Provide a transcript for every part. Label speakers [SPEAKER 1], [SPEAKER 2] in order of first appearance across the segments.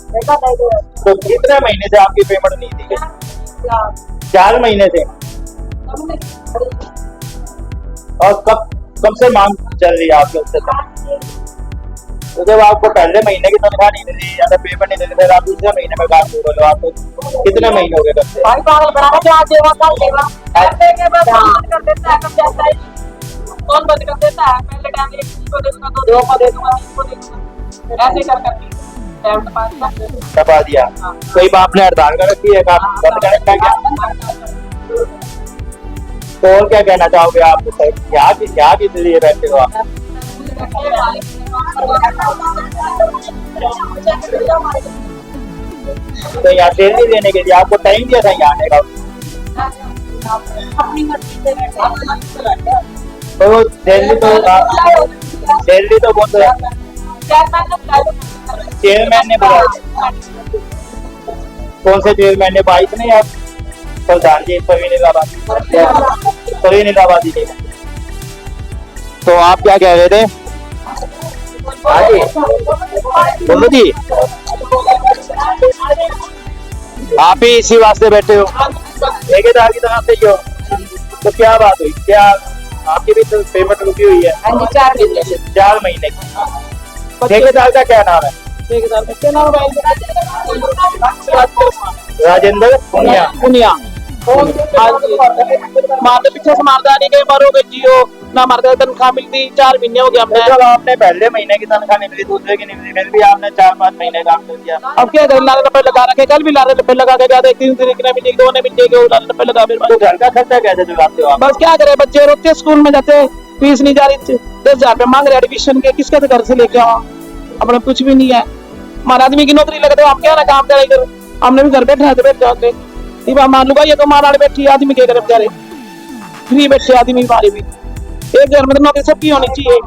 [SPEAKER 1] तो कितने महीने से आपकी पेमेंट नहीं दी गई? 4 महीने से। और कब से मांग चल रही है आपके उससे तक? तो जब आपको पहले महीने की तनख्वाह नहीं मिली या तो पेमेंट नहीं मिली, फिर आप दूसरे महीने में काम शुरू करो। आपको कितने महीने हो गए कब से?
[SPEAKER 2] भाई पागल बना के आज देवा कल देवा ऐसे के बाद बंद कर देता है, कब जाता है कौन बंद कर देता है? पहले टाइम एक को दे दूंगा, 2 को दे दूंगा, 3 को दे दूंगा, ऐसे कर करके टाइम
[SPEAKER 1] दबा दिया। कोई बाप ने हड़ताल कर रखी है, काम बंद कर रखा है क्या? तो और क्या कहना चाहोगे आप? क्या किस लिए बैठे हो आप? तो यहाँ सैलरी देने के लिए आपको टाइम दिया था यहाँ आने का? तो सैलरी तो बहुत चेयरमैन ने बोला। कौन से चेयरमैन ने? 22 नहीं, आप प्रधान जी प्रवीण इलाहाबादी ने। तो आप क्या कह रहे थे? हाँ जी बोलो जी। आप ही इसी वास्ते बैठे हो, ठेकेदार की तरफ से ही हो? तो क्या बात हुई? क्या आपकी भी तो पेमेंट रुकी हुई है? 4 महीने की। ठेकेदार का क्या नाम है?
[SPEAKER 2] ठेकेदार का क्या नाम है?
[SPEAKER 1] राजेंद्र पुनिया।
[SPEAKER 2] मारने पीछे से मारदा नहीं गए, मरो गए जियो ना, मारदा तनख्वाह मिलती 4 महीने हो गया हमने।
[SPEAKER 1] जब आपने पहले महीने की तनख्वाह नहीं मिली, दूसरे की नहीं मिली, फिर भी आपने 4-5 महीने काम कर दिया।
[SPEAKER 2] अब क्या करें? लारे लपे लगा रखे, कल भी लारे लपे लगा के गया, 3 तरीके ने मिलेगी, 2 ने मिलेगी, लारे लपे लगा।
[SPEAKER 1] तो घर का खर्चा कैसे चलाते हो आप?
[SPEAKER 2] बस क्या करे, बच्चे रोते स्कूल में जाते, फीस नहीं जा रही, 10,000 रुपए मांग रहे एडमिशन के, किसके तो घर से लेके आओ? अपना कुछ भी नहीं है। हमारे आदमी की नौकरी लगे तो हम क्या ना काम करेंगे? हमने भी घर बैठे हैं, बैठ जाते मान लो भाई, ये तो मारा बैठी आदमी के घर बेचारे फ्री बैठे आदमी हमारे भी। एक घर में तो नौकरी सबकी होनी चाहिए।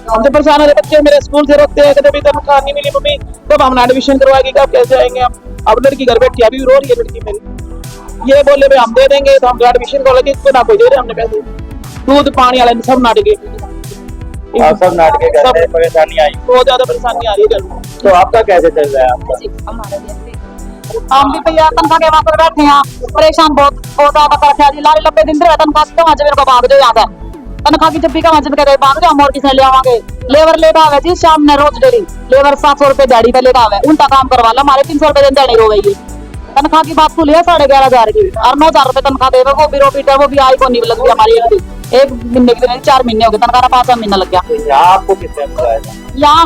[SPEAKER 2] हम तो परेशान हो रहे, बच्चे मेरे स्कूल से रोते हैं, कभी तनख्वाह नहीं मिली मम्मी, कब हमने एडमिशन करवाएगी, कब कैसे आएंगे हम? अब लड़की घर बैठी अभी रो रही है लड़की मेरी। ये बोले भाई हम दे देंगे, तो हम एडमिशन करवाएंगे, इसको ना कोई दे रहे हमने पैसे। दूध पानी वाले सब नाटके,
[SPEAKER 1] सब नाटके करते हैं, परेशानी आई,
[SPEAKER 2] बहुत ज्यादा परेशानी आ रही है घर।
[SPEAKER 1] तो आपका कैसे चल रहा है? आपका
[SPEAKER 2] हम भी भैया तनख्वाह के वहां पर बैठे हैं, परेशान बहुत ज्यादा करते हैं। लारे लंबे दिन रहे तनख्वाह से, वहां से मेरे को भाग दो यहाँ से। तनख्वाह की जब भी वहां से कहते भाग जाओ, हम और किसे ले आवांगे? लेबर लेकर आवे जी शाम में रोज डेली, लेबर 700 रुपए दिहाड़ी पे लेकर आवे, उल्टा काम करवा लो, हमारे 300 रुपए दिन दिहाड़ी हो गई। तनख्वाह की बात खुली है 11,500 की, और 9,000 रुपए तनख्वाह देवे, वो भी रोपीटर, वो भी आई को नहीं लग गई हमारी एक महीने की, 4 महीने हो गए, तनख्वाह 5 महीना लग गया।
[SPEAKER 1] यहाँ आपको किसने बताया?
[SPEAKER 2] यहाँ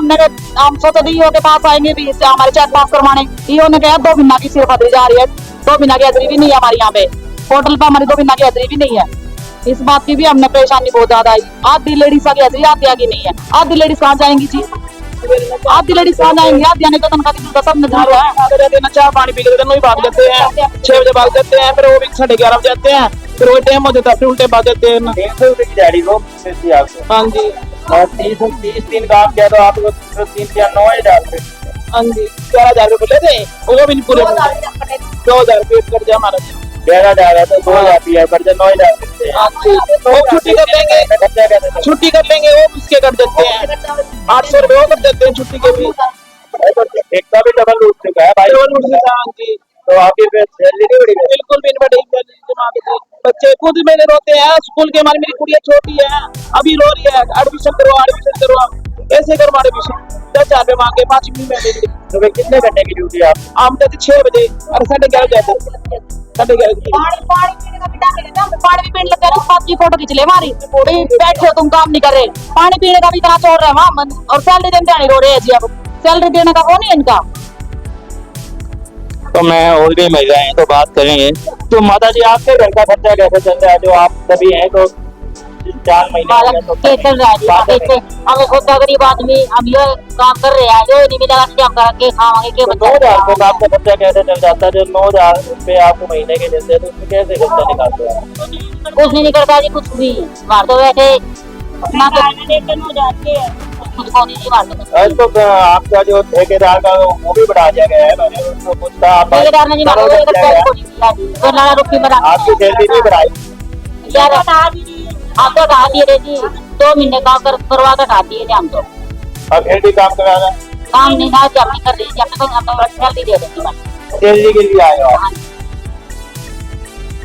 [SPEAKER 2] हम सोचा ईओ के पास आएंगे भी हमारे चेक पास करवाने। ईओ ने कहा 2 महीना की सिर्फ हाजिरी जा रही है, 2 महीना की हाजिरी भी नहीं है हमारे यहाँ पे, होटल पे हमारी 2 महीना की हाजिरी भी नहीं है। इस बात की भी हमने परेशानी बहुत ज्यादा आई। आधी लेडीज की हाजिरी आधी नहीं है, आधी लेडीज कहाँ जाएंगी जी? आधी लेडीज कहाँ जाएंगी? आधी आने का तनख्वाह की सब नजर है। चाय पानी पी के भाग जाते हैं, 6 बजे भाग जाते हैं, फिर वो भी 11:30 बजे जाते हैं, फिर वो टाइम हो जाता है, फिर उल्टे भाग जाते हैं।
[SPEAKER 1] 300 रुपए की दिहाड़ी दो मिलती है आपको?
[SPEAKER 2] हाँ जी।
[SPEAKER 1] और 30 दिन काम किया तो आपको 3 या 9,000 रुपए?
[SPEAKER 2] हाँ जी, 11,000 रुपए बोले थे, वो भी नहीं पूरे। 2,000 रुपए कर दिया हमारा।
[SPEAKER 1] 11,000 है तो 2,000 रुपया कर दिया, 9,000 मिलते हैं।
[SPEAKER 2] वो छुट्टी कर लेंगे, छुट्टी कर लेंगे, वो उसके कर देते हैं 800 रुपए वो कर देते हैं छुट्टी के भी।
[SPEAKER 1] एक का भी डबल उठ चुका है
[SPEAKER 2] भाई।
[SPEAKER 1] तो आपकी सैलरी नहीं बढ़ी?
[SPEAKER 2] बिल्कुल भी नहीं बढ़ी। बच्चे खुद मेरे रोते हैं स्कूल के, हमारी मेरी कुड़िया छोटी है, अभी रो रही है, एडमिशन करवा, ऐसे करवा एडमिशन। 10,000 रुपए मांगे 5 महीने।
[SPEAKER 1] सुबह कितने घंटे की ड्यूटी आप?
[SPEAKER 2] हम जाते 6 बजे और 11:30 जाते, 11:30। पानी भी पीने लग गए, बात की फोटो खींच ले हमारी, बैठे हो तुम काम नहीं कर रहे, पानी पीने का भी इतना चोर रहे वहाँ, और सैलरी देने नहीं रो रहे हैं जी। अब सैलरी देने का वो नहीं है इनका।
[SPEAKER 1] तो मैं और भी महिलाएं तो बात करेंगे। तो माता जी आपके घर का खर्चा कैसे चल रहा है? जो आप सभी हैं तो 4 महीने
[SPEAKER 2] चल रहा है। हमें खुद गरीब आदमी, हम ये काम कर रहे हैं, जो नहीं मिलेगा हम करके खावांगे के?
[SPEAKER 1] 2,000 रुपए आपका खर्चा कैसे चल जाता है? जो 9,000 रुपए आपको महीने के देते हैं तो उसमें कैसे खर्चा निकालते हैं?
[SPEAKER 2] कुछ नहीं निकलता जी, कुछ भी मार दो वैसे
[SPEAKER 1] तो आपका जो ठेकेदार का वो भी बढ़ा दिया गया है, मैंने उसको पूछा आपकी सैलरी नहीं बढ़ाई?
[SPEAKER 2] आप तो हटा दिए जी, 2 महीने काम करवा कर हटा दिए हम तो।
[SPEAKER 1] अब फिर भी काम करा रहे हैं?
[SPEAKER 3] काम नहीं ना जब कर रही जब तक हम जल्दी दे देंगे बस।
[SPEAKER 1] सैलरी के लिए आए हो आप?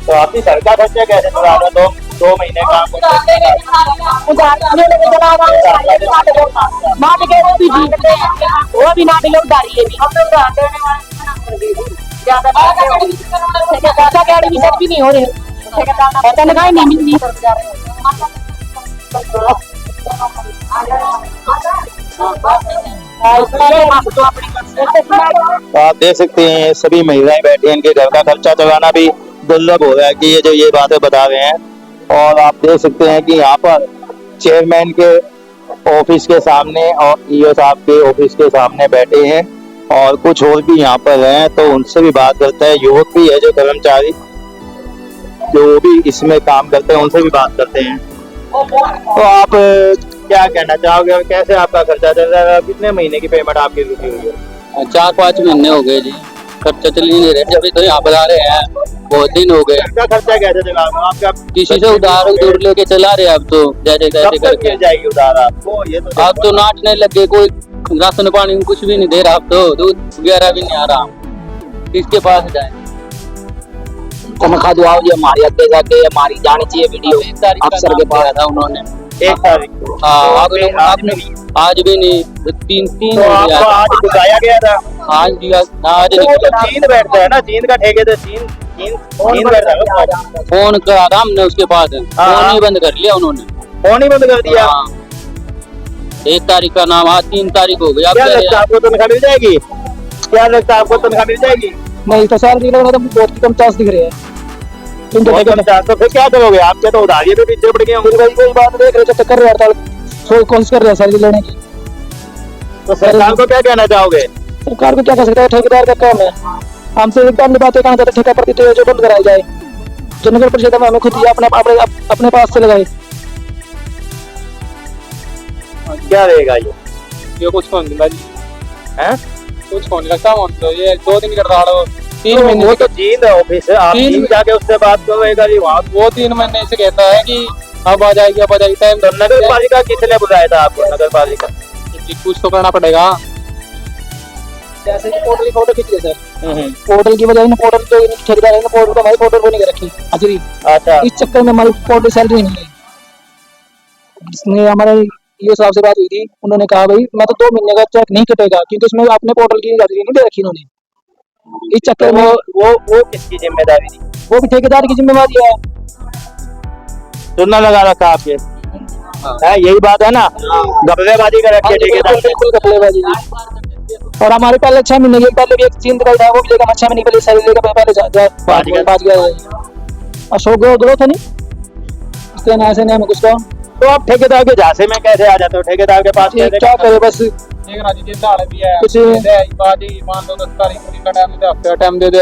[SPEAKER 1] तो आपकी घर का खर्चा कैसे चला रहा? दो महीने काम करते हैं।
[SPEAKER 3] वो भी ना मिले उधारी है भी हम लोग उधार देने वाले ज्यादा पैसा के एडमिशन भी नहीं हो रहे पैसा लगाए नहीं मिल
[SPEAKER 1] तो आप देख सकते हैं सभी महिलाएं बैठी हैं, इनके घर का खर्चा चलाना भी दुर्लभ हो रहा है कि ये बातें बता रहे हैं। और आप देख सकते हैं कि यहाँ पर चेयरमैन के ऑफिस के सामने और ईओ साहब के ऑफिस के सामने बैठे हैं और कुछ और भी यहाँ पर हैं, तो उनसे भी बात करते हैं। युवक भी है जो कर्मचारी जो भी इसमें काम करते हैं, उनसे भी बात करते हैं। तो आप क्या कहना चाहोगे और कैसे आपका खर्चा चल रहा है? कितने महीने की पेमेंट आपकी रुकी हुई है?
[SPEAKER 4] 4-5 महीने हो गए जी, खर्चा चल ही नहीं रहे। जब तो यहाँ पर आ रहे हैं बहुत दिन हो गए।
[SPEAKER 1] आपका खर्चा कैसे चला रहे हो? आपका
[SPEAKER 4] किसी से उधार लेके चला रहे अब तो जैसे
[SPEAKER 1] कब
[SPEAKER 4] तैसे
[SPEAKER 1] तक
[SPEAKER 4] करके।
[SPEAKER 1] मिल जाएगी उधार आपको? ये तो
[SPEAKER 4] अब तो नाटने लगे, कोई राशन पानी कुछ भी नहीं दे रहा। अब तो दूध वगैरह भी नहीं आ रहा, किसके पास जाए?
[SPEAKER 3] तनख्वाह जो आओ ये हमारी अड्डे जाके हमारी जानी चाहिए वीडियो
[SPEAKER 4] 1 तारीख
[SPEAKER 3] अफसर के पास
[SPEAKER 4] था उन्होंने।
[SPEAKER 1] 1 तारीख को।
[SPEAKER 4] हाँ,
[SPEAKER 1] तो आपने
[SPEAKER 4] आज भी नहीं, तीन
[SPEAKER 1] तो
[SPEAKER 4] हो
[SPEAKER 1] आपको
[SPEAKER 4] गया।
[SPEAKER 1] आज बुलाया गया था?
[SPEAKER 4] आज दिया ना, आज
[SPEAKER 1] तो वो तो
[SPEAKER 4] नहीं।
[SPEAKER 1] चीन बैठता है ना, चीन का ठेके तो चीन बैठता है।
[SPEAKER 4] फोन करा था हमने उसके पास,
[SPEAKER 1] हाँ।
[SPEAKER 4] फोन ही बंद कर लिया उन्होंने।
[SPEAKER 1] फोन ही बंद कर दिया।
[SPEAKER 4] हाँ। 1 तारीख का नाम, आज 3 तारीख हो गई। अब
[SPEAKER 1] क्या
[SPEAKER 4] क्या
[SPEAKER 1] लगता है आपको तनख्वाह मिल जाएगी? क्या लगता है आपको तनख्वाह मिल जाएगी?
[SPEAKER 2] नहीं तो सर लग रहा था बहुत कम चांस दिख रहे हैं। तुम तो
[SPEAKER 1] बहुत कम चांस। तो फिर क्या करोगे? आपके तो उधारी भी पीछे पड़ गए होंगे।
[SPEAKER 2] भाई कोई बात देख रहे तो कर रहे हड़ताल कोशिश कर रहे हैं सैलरी लेने की।
[SPEAKER 1] तो सरकार को क्या कहना चाहोगे?
[SPEAKER 2] सरकार को क्या कर सकता है, ठेकेदार का काम है। हमसे एक बार बातें कहना चाहते ठेका प्रति जो बंद कराई जाए, जो नगर परिषद में हमें खुद ही अपने पास से लगाए।
[SPEAKER 1] क्या रहेगा
[SPEAKER 4] ये कुछ फोन दिला जी
[SPEAKER 1] हैं?
[SPEAKER 4] कुछ फोन लगता है ये 2 दिन कर रहा हो, 3
[SPEAKER 1] तो
[SPEAKER 4] महीने
[SPEAKER 1] वो तो चीन ऑफिस है, आप चीन जाके उससे बात करोगे जी वहाँ।
[SPEAKER 4] वो 3 महीने से कहता है कि अब आ जाएगी टाइम।
[SPEAKER 1] तो नगर पालिका किसने बुलाया था आपको? नगर पालिका
[SPEAKER 4] कुछ तो करना पड़ेगा।
[SPEAKER 2] जैसे कि पोर्टल की फोटो खींच रहे सर, पोर्टल की वजह पोर्टल जो ठेकेदार है ना, पोर्टल को हमारी पोर्टल को नहीं रखी हाजिरी।
[SPEAKER 1] अच्छा,
[SPEAKER 2] इस चक्कर में हमारी पोर्टल सैलरी नहीं मिली। इसमें हमारे ये साहब से बात हुई थी, उन्होंने कहा भाई मैं तो 2 महीने का चेक नहीं कटेगा क्योंकि उसमें अपने पोर्टल की हाजिरी नहीं दे रखी उन्होंने। इस चक्कर में
[SPEAKER 1] वो किसकी जिम्मेदारी थी?
[SPEAKER 2] वो भी ठेकेदार की जिम्मेवारी है।
[SPEAKER 1] सुनना लगा रखा आपके है, यही बात है ना? गपलेबाजी कर रखी है ठेकेदार।
[SPEAKER 2] बिल्कुल गपलेबाजी जी। और हमारे पहले 6 महीने की पहले भी एक चीन दिखाई था, वो भी लेगा 6 महीने पहले सैलरी लेकर पहले पाँच गया अशोक गो था नहीं इसके ना ऐसे नहीं हमें कुछ कहा।
[SPEAKER 1] तो आप ठेकेदार के झांसे में कैसे आ जाते हो? ठेकेदार के पास कैसे?
[SPEAKER 2] क्या करे बस कुछ
[SPEAKER 4] टाइम दे दे,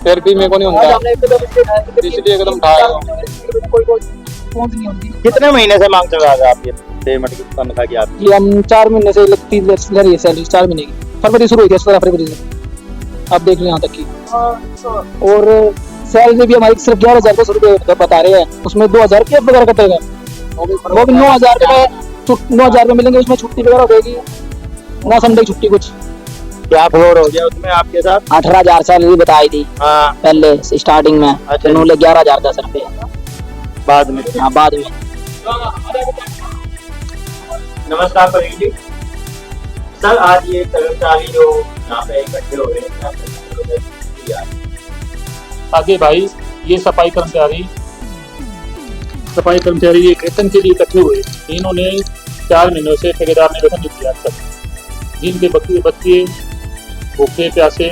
[SPEAKER 4] फिर भी मेरे को नहीं होता, इसलिए एकदम
[SPEAKER 1] कितने महीने से मांग चल रहा था आप ये पेमेंट की तनख्वाह की आपकी?
[SPEAKER 2] ये हम 4 महीने से लगती ले रही है सैलरी, 4 महीने की। फरवरी शुरू हुई थी, 17 फरवरी से अब देख लो यहाँ तक की। और सैलरी भी हमारी सिर्फ 11,000 रुपये बता रहे हैं, उसमें 2,000 के वगैरह कटेगा, वो भी 9,000 रुपये 9,000 रुपये मिलेंगे, उसमें छुट्टी वगैरह होगी ना, संडे की छुट्टी कुछ।
[SPEAKER 1] क्या फ्लोर हो गया उसमें आपके साथ?
[SPEAKER 3] 18,000 सैलरी बताई थी
[SPEAKER 1] हाँ,
[SPEAKER 3] पहले स्टार्टिंग में।
[SPEAKER 1] अच्छा।
[SPEAKER 3] उन्होंने 11,010 रुपये
[SPEAKER 1] बाद में।
[SPEAKER 3] हाँ बाद में।
[SPEAKER 1] नमस्कार प्रवीण जी। सर आज ये कर्मचारी जो यहाँ पे इकट्ठे हो रहे हैं,
[SPEAKER 5] आगे भाई ये सफाई कर्मचारी ये वेतन के लिए इकट्ठे हुए। इन्होंने 4 महीनों से ठेकेदार ने वेतन नहीं दिया अब तक। जिनके बच्चे भूखे प्यासे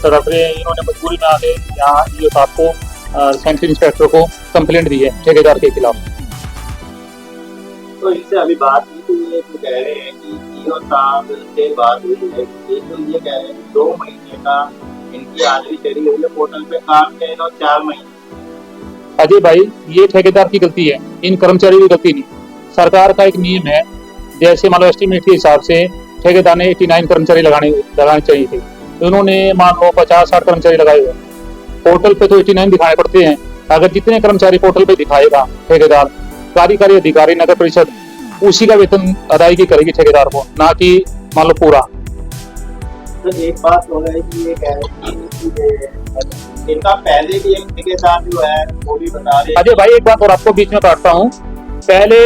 [SPEAKER 5] तड़प रहे हैं, इन्होंने मजबूरी में आके यहाँ ईओ साहब को सेंट्रल इंस्पेक्टर को कंप्लेंट दी है ठेकेदार के खिलाफ।
[SPEAKER 1] तो इनसे अभी बात की तो ये तो कह रहे हैं कि ईओ साहब से बात हुई है, ये तो ये कह रहे हैं 2 महीने का इनकी हाजिरी चली हुई है पोर्टल पे, काम के इन्होंने 4 महीने।
[SPEAKER 5] अजय भाई ये ठेकेदार की गलती है, इन कर्मचारियों की गलती नहीं। सरकार का एक नियम है, जैसे मान लो एस्टीमेट के हिसाब से ठेकेदार ने 89 कर्मचारी लगाने चाहिए थे, उन्होंने मान लो 50-60 कर्मचारी लगाए हुए। पोर्टल पे तो 89 दिखाने पड़ते हैं। अगर जितने कर्मचारी पोर्टल पे दिखाएगा ठेकेदार, कार्यकारी अधिकारी नगर परिषद उसी का वेतन अदायगी करेगी ठेकेदार को, ना कि मान लो पूरा।
[SPEAKER 1] तो एक बात हो रही है कि ये कह रहे हैं कि इनका पहले भी एक ठेकेदार जो है वो भी बता रहे हैं।
[SPEAKER 5] अजय भाई एक बात और आपको बीच में काटता हूँ, पहले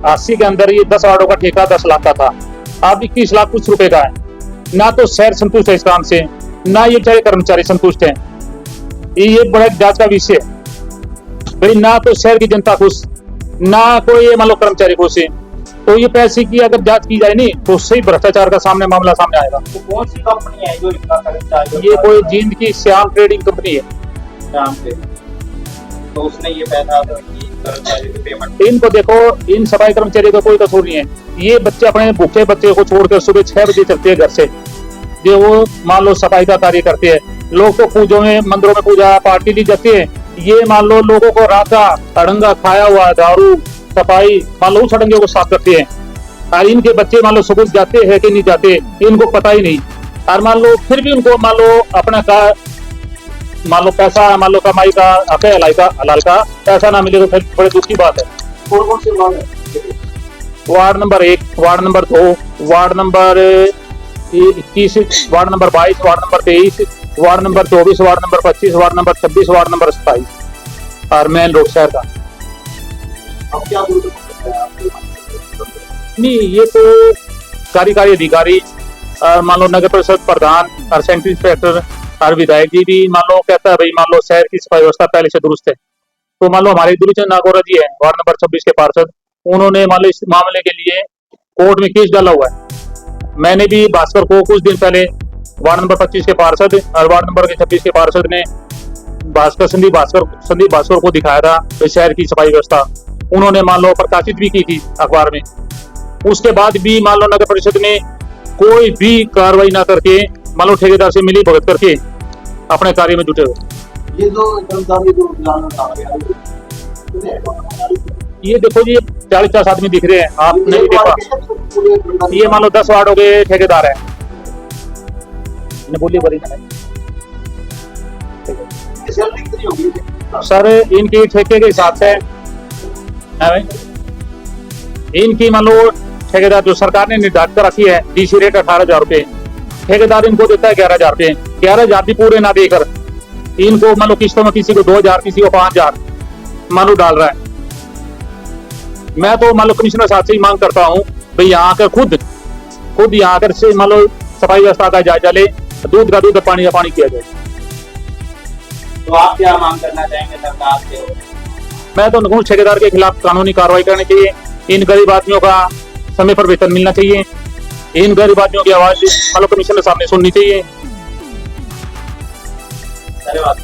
[SPEAKER 5] 80 के अंदर ये 10 वार्डों का ठेका 10 लाख का था, अब 21 लाख कुछ रुपए का है। ना तो शहर संतुष्ट है इस काम से, ना ये चाहे कर्मचारी संतुष्ट है। ये बड़ा जांच का विषय है भाई, ना तो शहर की जनता खुश, ना कोई ये मान लो कर्मचारी खुश है। तो ये पैसे की अगर जांच की जाए नहीं तो सही भ्रष्टाचार का सामने मामला सामने आएगा।
[SPEAKER 1] तो कौन सी कंपनी है जो इनका कर्मचारी?
[SPEAKER 5] ये कोई जींद की श्याम ट्रेडिंग कंपनी है।
[SPEAKER 1] नाम से तो उसने ये पैसा तो कि कर्मचारी को पेमेंट।
[SPEAKER 5] इनको देखो, इन सफाई कर्मचारी का कोई कसूर नहीं है। ये बच्चे अपने भूखे बच्चे को छोड़कर सुबह 6 बजे चलते हैं घर से, जो वो मान लो सफाई का कार्य करते हैं। लोग तो पूजों में मंदिरों में पूजा पाठ ली जाती है, ये मान लो लोगों को रात का अड़ंगा खाया हुआ दारू सफाई मान लो उस अड़ंगे को साफ करते हैं। और इनके बच्चे मान लो स्कूल जाते हैं कि नहीं जाते इनको पता ही नहीं। और मान लो फिर भी उनको मान लो अपना का मान लो पैसा मान लो कमाई का हक है हलाल का पैसा ना मिले तो फिर बड़े दुख की बात है।
[SPEAKER 1] कौन से वार्ड है?
[SPEAKER 5] Ward number 1, ward number 2, ward number 21, ward number 22, ward number 23, ward number 24, ward number 25, ward number 26, ward number 27 और मेन रोड शहर का।
[SPEAKER 1] अब क्या बोल सकते हैं आप?
[SPEAKER 5] नहीं, ये तो कार्यकारी अधिकारी और मान लो नगर परिषद प्रधान और सेंटर इंस्पेक्टर और विधायक जी भी मान लो कहता है भाई मान लो शहर की सफाई व्यवस्था पहले से दुरुस्त है। तो मान लो हमारे दुलीचंद नागौरा जी है वार्ड नंबर 26 के पार्षद, उन्होंने मान लो इस मामले के लिए कोर्ट में केस डाला हुआ है। मैंने भी भास्कर को कुछ दिन पहले वार्ड नंबर 25 के पार्षद और वार्ड नंबर 26 के पार्षद ने संदीप भास्कर को दिखाया था तो शहर की सफाई व्यवस्था उन्होंने मान लो प्रकाशित भी की थी अखबार में। उसके बाद भी मान लो नगर परिषद ने कोई भी कार्रवाई ना करके मान लो ठेकेदार से मिली भगत करके अपने कार्य में जुटे हुए।
[SPEAKER 1] ये जो कर्मचारी जो
[SPEAKER 5] ये देखो जी 40-50 आदमी दिख रहे हैं, आपने भी देखा। ये मान लो 10 वार्डों के ठेकेदार है। बोलिए बड़ी सर इनकी ठेके के हिसाब से है भाई, इनकी मान लो ठेकेदार जो सरकार ने निर्धारित कर रखी है डीसी रेट 18,000 रुपए, ठेकेदार इनको देता है 11,000 रुपए। 11,000 भी पूरे ना देकर इनको मान लो किस्तों में किसी को 2,000 किसी को 5,000 मान लो डाल रहा है। मैं तो मान लो कमिश्नर साहब से ही मांग करता हूँ भाई यहाँ आकर खुद यहाँ आकर से मान लो सफाई व्यवस्था का जायजा ले, दूध का दूध पानी का पानी किया जाए।
[SPEAKER 1] तो आप क्या मांग करना चाहेंगे सरकार से?
[SPEAKER 5] मैं तो कहूँ ठेकेदार के खिलाफ कानूनी कार्रवाई करनी चाहिए। इन गरीब आदमियों का समय पर वेतन मिलना चाहिए। इन गरीब आदमियों की आवाज मान लो कमिश्नर साहब ने सुननी चाहिए।
[SPEAKER 1] धन्यवाद।